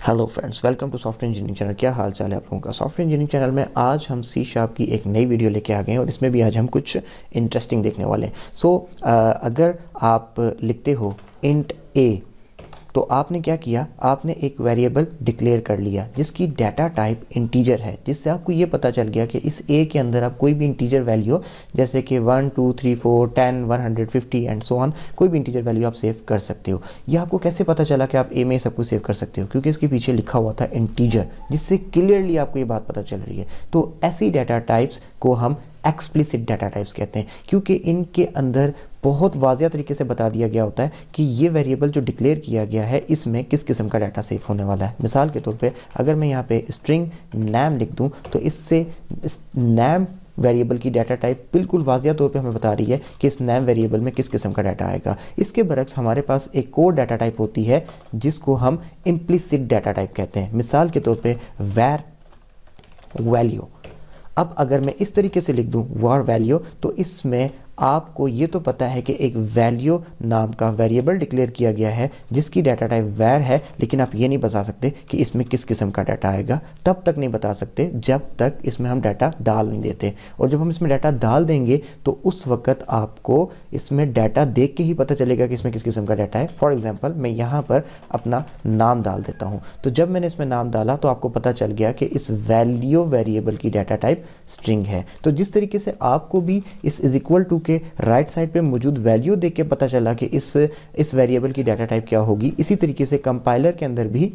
Hello friends, welcome to software engineering channel. क्या हाल चाल है आप लोगों का। सॉफ्टवेयर इंजीनियरिंग चैनल में आज हम सी शार्प की एक नई वीडियो लेके आ गए हैं और इसमें भी आज हम कुछ इंटरेस्टिंग देखने वाले हैं। अगर आप लिखते हो इंट ए, तो आपने क्या किया, आपने एक वेरिएबल डिक्लेयर कर लिया जिसकी डाटा टाइप इंटीजर है, जिससे आपको ये पता चल गया कि इस ए के अंदर आप कोई भी इंटीजर वैल्यू जैसे कि 1 2 3 4 10 150 एंड सो ऑन कोई भी इंटीजर वैल्यू आप सेव कर सकते हो। ये आपको कैसे पता चला कि आप ए में सब कुछ सेव कर सकते हो? क्योंकि इसके पीछे लिखा हुआ था इंटीजर, जिससे क्लियरली आपको ये बात पता चल रही है। तो ऐसी डाटा टाइप्स को हम एक्सप्लिसिट डाटा टाइप्स कहते हैं, क्योंकि इनके अंदर बहुत वाज़िया तरीके से बता दिया गया होता है कि ये वेरिएबल जो डिक्लेयर किया गया है इसमें किस किस्म का डाटा सेव होने वाला है। मिसाल के तौर पे अगर मैं यहाँ पे स्ट्रिंग नैम लिख दूँ तो इससे इस नैम वेरिएबल की डाटा टाइप बिल्कुल वाज़िया तौर पे हमें बता रही है कि इस नैम वेरिएबल में किस किस्म का डाटा आएगा। इसके बरक्स हमारे पास एक और डाटा टाइप होती है जिसको हम इम्प्लिसिट डाटा टाइप कहते हैं। मिसाल के तौर पे वैर वैल्यू। अब अगर मैं इस तरीके से लिख दूं वार वैल्यू, तो इसमें आपको ये तो पता है कि एक वैल्यू नाम का वेरिएबल डिक्लेयर किया गया है जिसकी डाटा टाइप वैर है, लेकिन आप ये नहीं बता सकते कि इसमें किस किस्म का डाटा आएगा। तब तक नहीं बता सकते जब तक इसमें हम डाटा डाल नहीं देते, और जब हम इसमें डाटा डाल देंगे तो उस वक्त आपको इसमें डाटा देख के ही पता चलेगा कि इसमें किस किस्म का डाटा है। फॉर एग्जाम्पल मैं यहाँ पर अपना नाम डाल देता हूँ, तो जब मैंने इसमें नाम डाला तो आपको पता चल गया कि इस वैल्यू वेरिएबल की डाटा टाइप स्ट्रिंग है। तो जिस तरीके से आपको भी इस इज इक्वल टू के राइट साइड पे मौजूद वैल्यू देख के पता चला कि इस वेरिएबल की डाटा टाइप क्या होगी, इसी तरीके से कंपाइलर के अंदर भी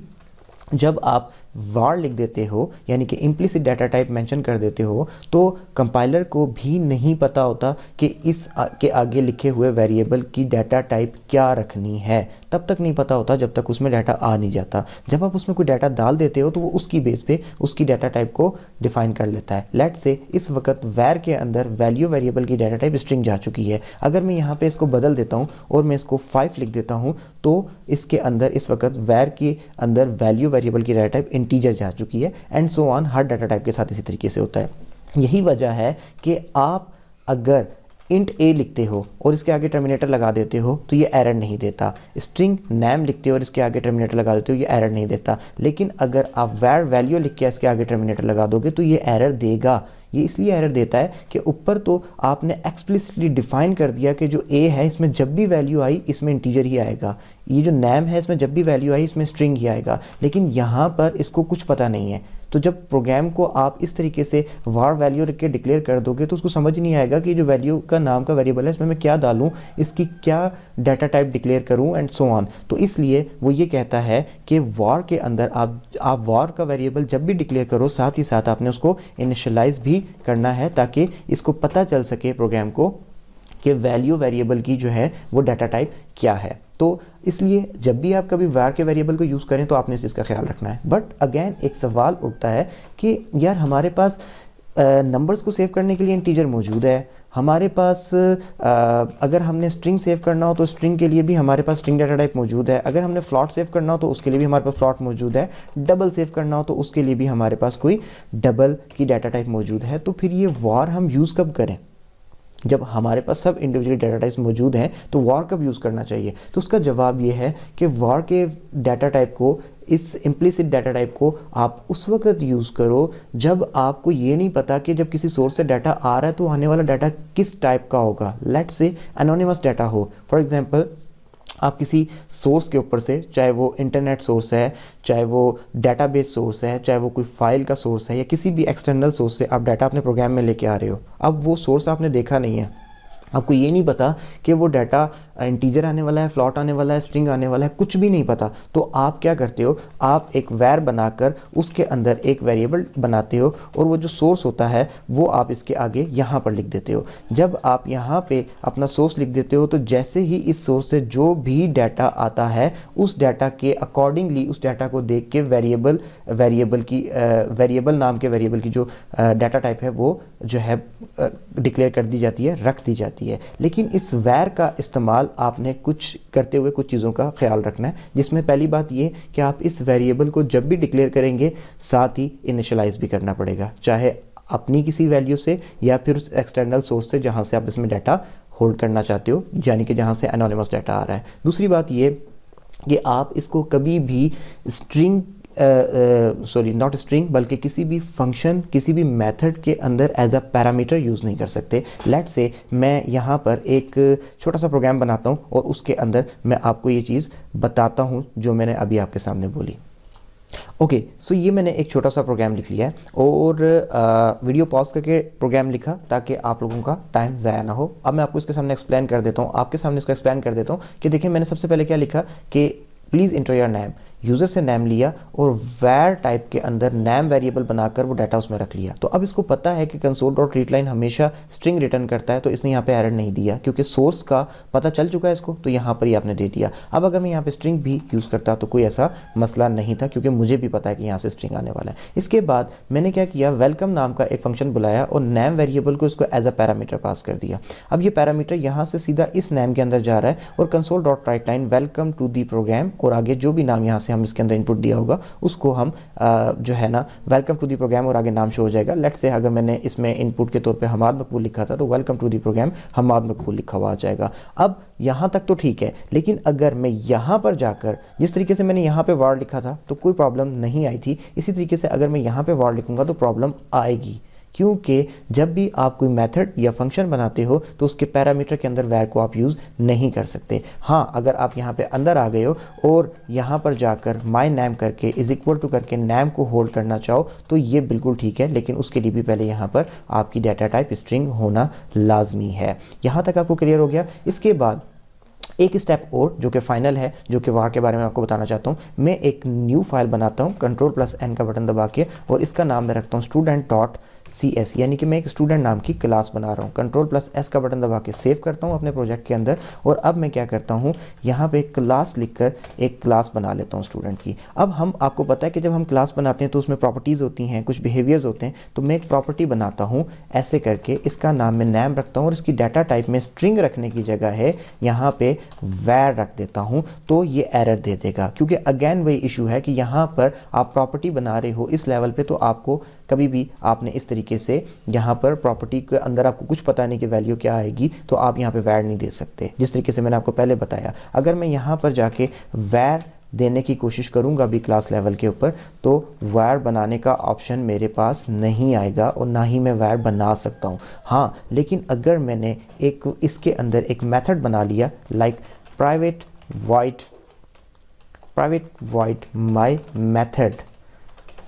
जब आप वार लिख देते हो, यानी कि इम्प्लिसिट डाटा टाइप मेंशन कर देते हो, तो कंपाइलर को भी नहीं पता होता कि इस के आगे लिखे हुए वेरिएबल की डाटा टाइप क्या रखनी है। तब तक नहीं पता होता जब तक उसमें डाटा आ नहीं जाता। जब आप उसमें कोई डाटा डाल देते हो तो वो उसकी बेस पे उसकी डाटा टाइप को डिफाइन कर लेता है। लेट से इस वक्त वैर के अंदर वैल्यू वेरिएबल की डाटा टाइप स्ट्रिंग जा चुकी है। अगर मैं यहाँ पे इसको बदल देता हूँ और मैं इसको 5 लिख देता हूँ, तो इसके अंदर इस वक्त वैर के अंदर वैल्यू वेरिएबल की डाटा टाइप इंटीजर जा चुकी है, and so on. Her data type के साथ इसी तरीके से होता है। यही वजह है कि आप अगर इंट ए लिखते हो और इसके आगे टर्मिनेटर लगा देते हो तो ये एरर नहीं देता। स्ट्रिंग नैम लिखते हो और इसके आगे टर्मिनेटर लगा देते हो, ये एरर नहीं देता। लेकिन अगर आप वैर वैल्यू लिख के इसके आगे टर्मिनेटर लगा दोगे तो ये एरर देगा। ये इसलिए एरर देता है कि ऊपर तो आपने एक्सप्लिसिटली डिफाइन कर दिया कि जो ए है इसमें जब भी वैल्यू आई इसमें इंटीजर ही आएगा, ये जो नैम है इसमें जब भी वैल्यू आई इसमें स्ट्रिंग ही आएगा, लेकिन यहाँ पर इसको कुछ पता नहीं है। तो जब प्रोग्राम को आप इस तरीके से वार वैल्यू रख के डिक्लेयर कर दोगे तो उसको समझ नहीं आएगा कि जो वैल्यू का नाम का वेरिएबल है इसमें मैं क्या डालूं, इसकी क्या डाटा टाइप डिक्लेयर करूं एंड सो ऑन। तो इसलिए वो ये कहता है कि वार के अंदर आप वार का वेरिएबल जब भी डिक्लेयर करो साथ ही साथ आपने उसको इनिशियलाइज भी करना है, ताकि इसको पता चल सके प्रोग्राम को कि वैल्यू वेरिएबल की जो है वो डाटा टाइप क्या है। तो इसलिए जब भी आप कभी var के वेरिएबल को यूज़ करें तो आपने इस चीज़ का ख्याल रखना है। बट अगेन एक सवाल उठता है कि यार हमारे पास नंबर्स को सेव करने के लिए इंटीजर मौजूद है, हमारे पास अगर हमने स्ट्रिंग सेव करना हो तो स्ट्रिंग के लिए भी हमारे पास स्ट्रिंग डाटा टाइप मौजूद है, अगर हमने फ्लॉट सेव करना हो तो उसके लिए भी हमारे पास फ्लॉट मौजूद है, डबल सेव करना हो तो उसके लिए भी हमारे पास कोई डबल की डाटा टाइप मौजूद है। तो फिर ये वार हम यूज़ कब करें? जब हमारे पास सब इंडिविजुअल डाटा टाइप्स मौजूद हैं तो वार कब यूज़ करना चाहिए? तो उसका जवाब ये है कि वार के डाटा टाइप को, इस इम्प्लिसिट डाटा टाइप को आप उस वक्त यूज़ करो जब आपको ये नहीं पता कि जब किसी सोर्स से डाटा आ रहा है तो आने वाला डाटा किस टाइप का होगा। लेट्स से एनोनिमस डाटा हो। फॉर एग्जांपल आप किसी सोर्स के ऊपर से, चाहे वो इंटरनेट सोर्स है, चाहे वो डेटाबेस सोर्स है, चाहे वो कोई फाइल का सोर्स है, या किसी भी एक्सटर्नल सोर्स से आप डाटा अपने प्रोग्राम में लेके आ रहे हो। अब वो सोर्स आपने देखा नहीं है, आपको ये नहीं पता कि वो डाटा इंटीजर आने वाला है, फ्लॉट आने वाला है, स्ट्रिंग आने वाला है, कुछ भी नहीं पता। तो आप क्या करते हो, आप एक वैर बनाकर उसके अंदर एक वेरिएबल बनाते हो और वो जो सोर्स होता है वो आप इसके आगे यहाँ पर लिख देते हो। जब आप यहाँ पे अपना सोर्स लिख देते हो तो जैसे ही इस सोर्स से जो भी डाटा आता है उस डाटा के अकॉर्डिंगली, उस डाटा को देख के वेरिएबल नाम के वेरिएबल की जो डाटा टाइप है वो जो है डिक्लेयर कर दी जाती है, रख दी जाती है। लेकिन इस वैर का इस्तेमाल आपने कुछ करते हुए कुछ चीज़ों का ख्याल रखना है, जिसमें पहली बात ये कि आप इस वेरिएबल को जब भी डिक्लेयर करेंगे साथ ही इनिशियलाइज भी करना पड़ेगा, चाहे अपनी किसी वैल्यू से या फिर उस एक्सटर्नल सोर्स से जहां से आप इसमें डाटा होल्ड करना चाहते हो, यानी कि जहां से एनोनिमस डाटा आ रहा है। दूसरी बात ये कि आप इसको कभी भी स्ट्रिंग सॉरी नॉट स्ट्रिंग, बल्कि किसी भी फंक्शन, किसी भी मेथड के अंदर एज अ पैरामीटर यूज़ नहीं कर सकते। लेट से मैं यहाँ पर एक छोटा सा प्रोग्राम बनाता हूँ और उसके अंदर मैं आपको ये चीज़ बताता हूँ जो मैंने अभी आपके सामने बोली। ओके, सो ये मैंने एक छोटा सा प्रोग्राम लिख लिया है और वीडियो पॉज करके प्रोग्राम लिखा ताकि आप लोगों का टाइम ज़ाया ना हो। अब मैं आपको इसके सामने एक्सप्लेन कर देता हूँ, आपके सामने इसको एक्सप्लेन कर देता हूँ कि देखिए मैंने सबसे पहले क्या लिखा कि please inter your name, user से नेम लिया और वैर टाइप के अंदर नेम वेरिएबल बनाकर वो डाटा उसमें रख लिया। तो अब इसको पता है कि कंसोल डॉट रीड लाइन हमेशा स्ट्रिंग रिटर्न करता है, तो इसने यहाँ पे एरर नहीं दिया क्योंकि सोर्स का पता चल चुका है इसको, तो यहाँ पर ही आपने दे दिया। अब अगर मैं यहाँ पे स्ट्रिंग भी यूज़ करता तो कोई ऐसा मसला नहीं था क्योंकि मुझे भी पता है कि यहाँ से स्ट्रिंग आने वाला है। इसके बाद मैंने क्या किया, वेलकम नाम का एक फंक्शन बुलाया और नेम वेरिएबल को इसको एज अ पैरामीटर पास कर दिया। अब ये पैरामीटर यहाँ से सीधा इस नेम के अंदर जा रहा है और console dot write line welcome to the program, और आगे जो भी नाम यहाँ से हम इसके अंदर इनपुट दिया होगा उसको हम जो है ना वेलकम टू दी प्रोग्राम और आगे नाम शो हो जाएगा। लेट्स से अगर मैंने इसमें इनपुट के तौर पे हमाद मकबूल लिखा था तो welcome to the program Hamad Maqbool लिखा हुआ आ जाएगा। अब यहाँ तक तो ठीक है, लेकिन अगर मैं यहाँ पर जाकर जिस तरीके से मैंने यहाँ पे वार्ड लिखा था तो कोई प्रॉब्लम नहीं आई थी, इसी तरीके से अगर मैं यहाँ पे वार्ड लिखूंगा तो प्रॉब्लम आएगी, क्योंकि जब भी आप कोई मेथड या फंक्शन बनाते हो तो उसके पैरामीटर के अंदर वैर को आप यूज़ नहीं कर सकते। हाँ, अगर आप यहाँ पे अंदर आ गए हो और यहाँ पर जाकर माय नेम करके इज इक्वल टू करके नेम को होल्ड करना चाहो तो ये बिल्कुल ठीक है, लेकिन उसके लिए भी पहले यहाँ पर आपकी डाटा टाइप स्ट्रिंग होना लाजमी है। यहाँ तक आपको क्लियर हो गया। इसके बाद एक स्टेप और जो कि फाइनल है, जो कि वार के बारे में आपको बताना चाहता हूँ। मैं एक न्यू फाइल बनाता हूँ Ctrl+N का बटन दबा के और इसका नाम मैं रखता हूँ student.cs, यानी कि मैं एक स्टूडेंट नाम की क्लास बना रहा हूँ। Ctrl+S का बटन दबा के सेव करता हूँ अपने प्रोजेक्ट के अंदर और अब मैं क्या करता हूँ, यहाँ पे क्लास लिखकर एक क्लास बना लेता हूँ स्टूडेंट की। अब हम आपको पता है कि जब हम क्लास बनाते हैं तो उसमें प्रॉपर्टीज़ होती हैं, कुछ बिहेवियर्स होते हैं, तो मैं एक प्रॉपर्टी बनाता हूँ ऐसे करके, इसका नाम मैं नेम रखता हूँ और इसकी डाटा टाइप में स्ट्रिंग रखने की जगह है यहाँ पे वैर रख देता हूँ, तो ये एरर दे देगा क्योंकि अगेन वही इशू है कि यहाँ पर आप प्रॉपर्टी बना रहे हो इस लेवल पे, तो आपको कभी भी आपने इस तरीके से यहाँ पर प्रॉपर्टी के अंदर आपको कुछ पता नहीं कि वैल्यू क्या आएगी तो आप यहाँ पे वैर नहीं दे सकते। जिस तरीके से मैंने आपको पहले बताया, अगर मैं यहाँ पर जाके वैर देने की कोशिश करूंगा भी क्लास लेवल के ऊपर तो वायर बनाने का ऑप्शन मेरे पास नहीं आएगा और ना ही मैं वायर बना सकता हूं। हाँ, लेकिन अगर मैंने एक इसके अंदर एक मेथड बना लिया like private void my method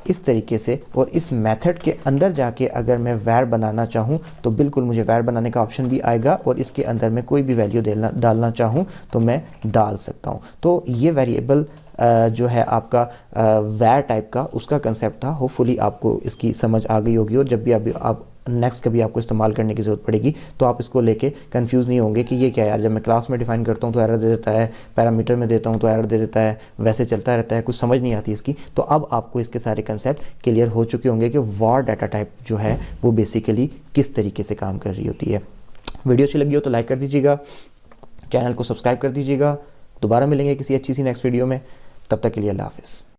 इस तरीके से, और इस मेथड के अंदर जाके अगर मैं वैर बनाना चाहूँ तो बिल्कुल मुझे वैर बनाने का ऑप्शन भी आएगा और इसके अंदर मैं कोई भी वैल्यू डालना चाहूँ तो मैं डाल सकता हूँ। तो ये वेरिएबल जो है आपका वैर टाइप का उसका कंसेप्ट था। होपफुली आपको इसकी समझ आ गई होगी और जब भी आप नेक्स्ट कभी आपको इस्तेमाल करने की ज़रूरत पड़ेगी तो आप इसको लेके कंफ्यूज नहीं होंगे कि ये क्या यार, जब मैं क्लास में डिफाइन करता हूँ तो एरर दे देता है, पैरामीटर में देता हूँ तो एरर दे देता है, वैसे चलता रहता है, कुछ समझ नहीं आती इसकी। तो अब आपको इसके सारे कंसेप्ट क्लियर हो चुके होंगे कि वार डाटा टाइप जो है वो बेसिकली किस तरीके से काम कर रही होती है। वीडियो अच्छी लगी हो तो लाइक कर दीजिएगा, चैनल को सब्सक्राइब कर दीजिएगा। दोबारा मिलेंगे किसी अच्छी सी नेक्स्ट वीडियो में, तब तक के लिए अल्लाह हाफिज़।